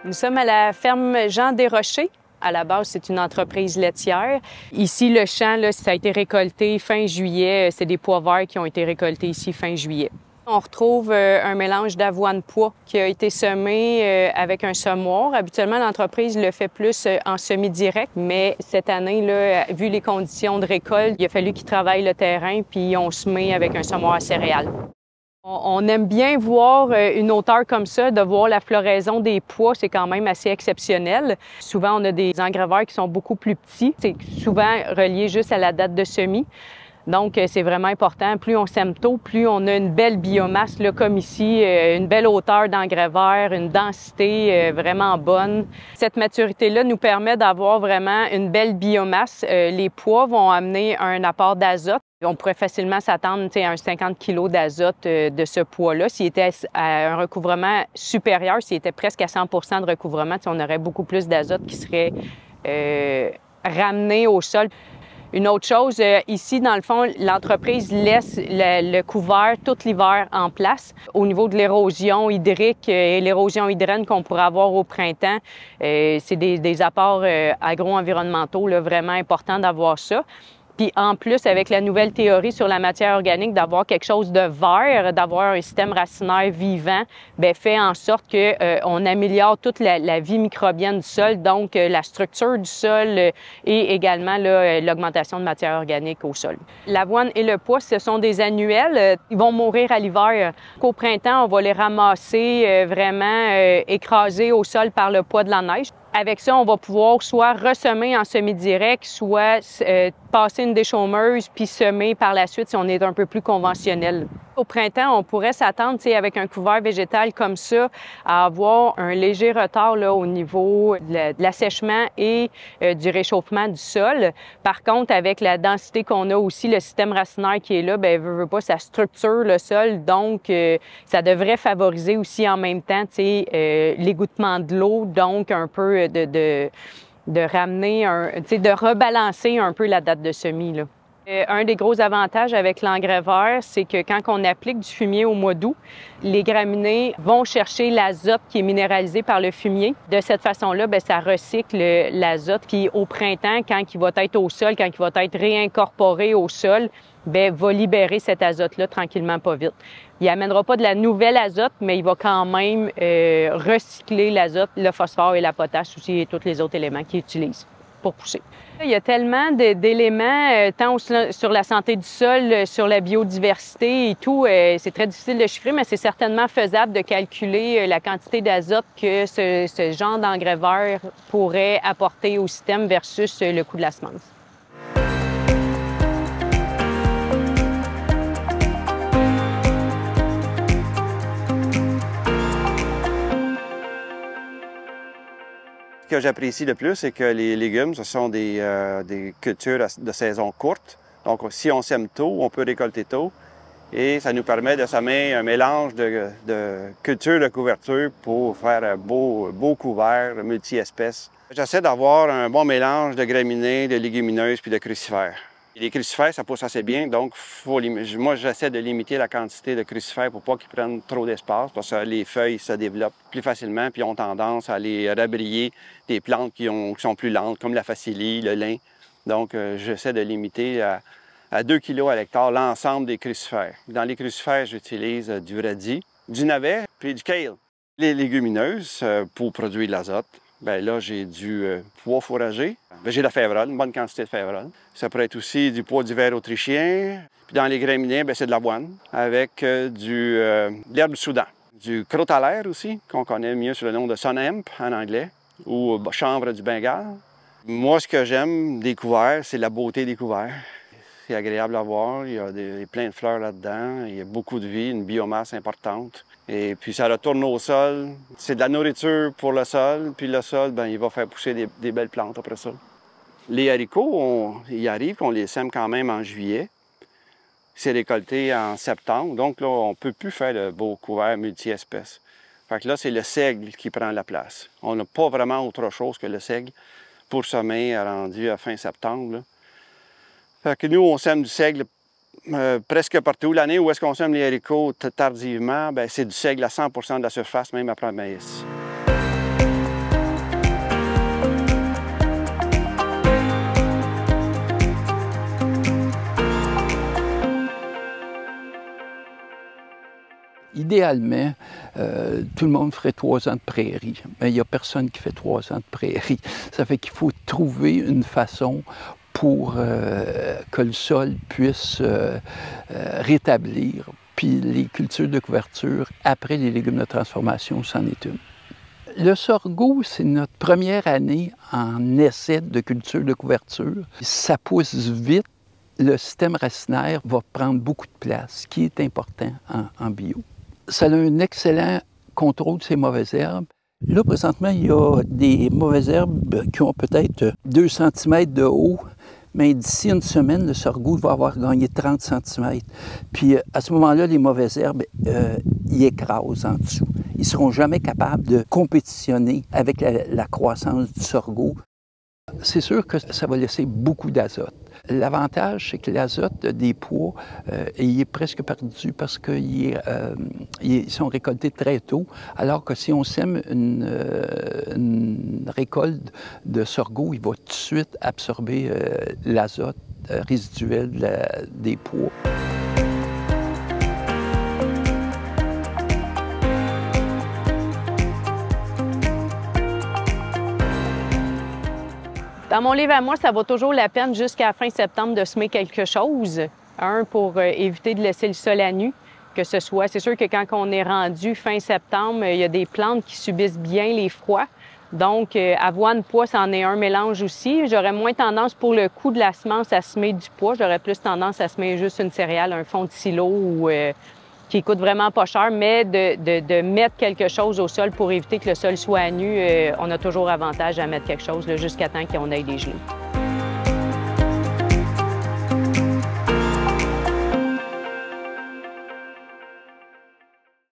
Nous sommes à la ferme Jean Desrochers. À la base, c'est une entreprise laitière. Ici, le champ, là, ça a été récolté fin juillet. C'est des pois verts qui ont été récoltés ici fin juillet. On retrouve un mélange d'avoine-pois qui a été semé avec un semoir. Habituellement, l'entreprise le fait plus en semi-direct, mais cette année, là, vu les conditions de récolte, il a fallu qu'ils travaillent le terrain puis on semé avec un semoir à céréales. On aime bien voir une hauteur comme ça, de voir la floraison des pois, c'est quand même assez exceptionnel. Souvent, on a des engrais verts qui sont beaucoup plus petits. C'est souvent relié juste à la date de semis. Donc, c'est vraiment important. Plus on sème tôt, plus on a une belle biomasse, là, comme ici, une belle hauteur d'engrais verts, une densité vraiment bonne. Cette maturité-là nous permet d'avoir vraiment une belle biomasse. Les pois vont amener un apport d'azote. On pourrait facilement s'attendre à un 50 kg d'azote de ce poids-là. S'il était à un recouvrement supérieur, s'il était presque à 100 de recouvrement, on aurait beaucoup plus d'azote qui serait ramené au sol. Une autre chose, ici, dans le fond, l'entreprise laisse le couvert tout l'hiver en place. Au niveau de l'érosion hydrique et l'érosion hydrène qu'on pourrait avoir au printemps, c'est des apports agro-environnementaux là, vraiment importants d'avoir ça. Puis en plus, avec la nouvelle théorie sur la matière organique, d'avoir quelque chose de vert, d'avoir un système racinaire vivant, bien, fait en sorte qu'on améliore toute la vie microbienne du sol, donc la structure du sol et également l'augmentation de matière organique au sol. L'avoine et le pois, ce sont des annuels. Ils vont mourir à l'hiver. Qu'au printemps, on va les ramasser vraiment écrasés au sol par le poids de la neige. Avec ça, on va pouvoir soit ressemer en semi-direct, soit passer une déchaumeuse puis semer par la suite si on est un peu plus conventionnel. Au printemps, on pourrait s'attendre, avec un couvert végétal comme ça, à avoir un léger retard là, au niveau de l'assèchement et du réchauffement du sol. Par contre, avec la densité qu'on a aussi, le système racinaire qui est là, bien, veut pas, ça structure le sol, donc ça devrait favoriser aussi en même temps l'égouttement de l'eau, donc un peu de ramener, de rebalancer un peu la date de semis, là. Un des gros avantages avec l'engrais vert, c'est que quand on applique du fumier au mois d'août, les graminées vont chercher l'azote qui est minéralisé par le fumier. De cette façon-là, bien, ça recycle l'azote. Puis au printemps, quand il va être au sol, quand il va être réincorporé au sol, bien, va libérer cet azote-là tranquillement, pas vite. Il n'amènera pas de la nouvelle azote, mais il va quand même recycler l'azote, le phosphore et la potasse aussi et tous les autres éléments qu'il utilise pour pousser. Il y a tellement d'éléments, tant sur la santé du sol, sur la biodiversité et tout, c'est très difficile de chiffrer, mais c'est certainement faisable de calculer la quantité d'azote que ce genre d'engrais vert pourrait apporter au système versus le coût de la semence. Ce que j'apprécie le plus, c'est que les légumes, ce sont des cultures de saison courte. Donc, si on sème tôt, on peut récolter tôt. Et ça nous permet de semer un mélange de cultures de couverture pour faire un beau couvert multi-espèces. J'essaie d'avoir un bon mélange de graminées, de légumineuses puis de crucifères. Les crucifères, ça pousse assez bien, donc moi, j'essaie de limiter la quantité de crucifères pour pas qu'ils prennent trop d'espace, parce que les feuilles se développent plus facilement puis ont tendance à aller rabrier des plantes qui sont plus lentes, comme la facilie, le lin. Donc, j'essaie de limiter à 2 kg à l'hectare l'ensemble des crucifères. Dans les crucifères, j'utilise du radis, du navet puis du kale. Les légumineuses, pour produire de l'azote, bien là, j'ai du pois fourragé. J'ai de la févrole, une bonne quantité de févrole. Ça pourrait être aussi du pois d'hiver autrichien. Puis dans les graminées, c'est de l'avoine avec de l'herbe du Soudan. Du crotalaire aussi, qu'on connaît mieux sous le nom de sun hemp en anglais, ou chanvre du Bengale. Moi, ce que j'aime des couverts, c'est la beauté des couverts. C'est agréable à voir, il y a plein de fleurs là-dedans, il y a beaucoup de vie, une biomasse importante. Et puis ça retourne au sol, c'est de la nourriture pour le sol, puis le sol, bien, il va faire pousser des belles plantes après ça. Les haricots, il arrive qu'on les sème quand même en juillet. C'est récolté en septembre, donc là, on ne peut plus faire de beaux couverts multi-espèces. Fait que là, c'est le seigle qui prend la place. On n'a pas vraiment autre chose que le seigle pour semer rendu à fin septembre, là. Fait que nous, on sème du seigle presque partout. L'année où est-ce qu'on sème les haricots tardivement, c'est du seigle à 100 % de la surface, même après le maïs. idéalement, tout le monde ferait 3 ans de prairie. Mais il n'y a personne qui fait 3 ans de prairie. Ça fait qu'il faut trouver une façon pour que le sol puisse rétablir. Puis les cultures de couverture, après les légumes de transformation, c'en est une. Le sorgho, c'est notre première année en essai de culture de couverture. Ça pousse vite. Le système racinaire va prendre beaucoup de place, ce qui est important en bio. Ça a un excellent contrôle de ces mauvaises herbes. Là, présentement, il y a des mauvaises herbes qui ont peut-être 2 cm de haut, mais d'ici une semaine, le sorgho va avoir gagné 30 cm. Puis à ce moment-là, les mauvaises herbes, ils écrasent en dessous. Ils ne seront jamais capables de compétitionner avec la croissance du sorgho. C'est sûr que ça va laisser beaucoup d'azote. L'avantage, c'est que l'azote des pois, il est presque perdu parce qu'ils sont récoltés très tôt, alors que si on sème une récolte de sorgho, il va tout de suite absorber l'azote résiduel des pois. Dans mon livre à moi, ça vaut toujours la peine jusqu'à la fin septembre de semer quelque chose. Pour éviter de laisser le sol à nu, que ce soit... C'est sûr que quand on est rendu fin septembre, il y a des plantes qui subissent bien les froids. Donc, avoine, pois, c'en est un mélange aussi. J'aurais moins tendance pour le coût de la semence à semer du pois. J'aurais plus tendance à semer juste une céréale, un fond de silo ou... qui coûte vraiment pas cher, mais de mettre quelque chose au sol pour éviter que le sol soit à nu, on a toujours avantage à mettre quelque chose jusqu'à temps qu'on ait des gelées.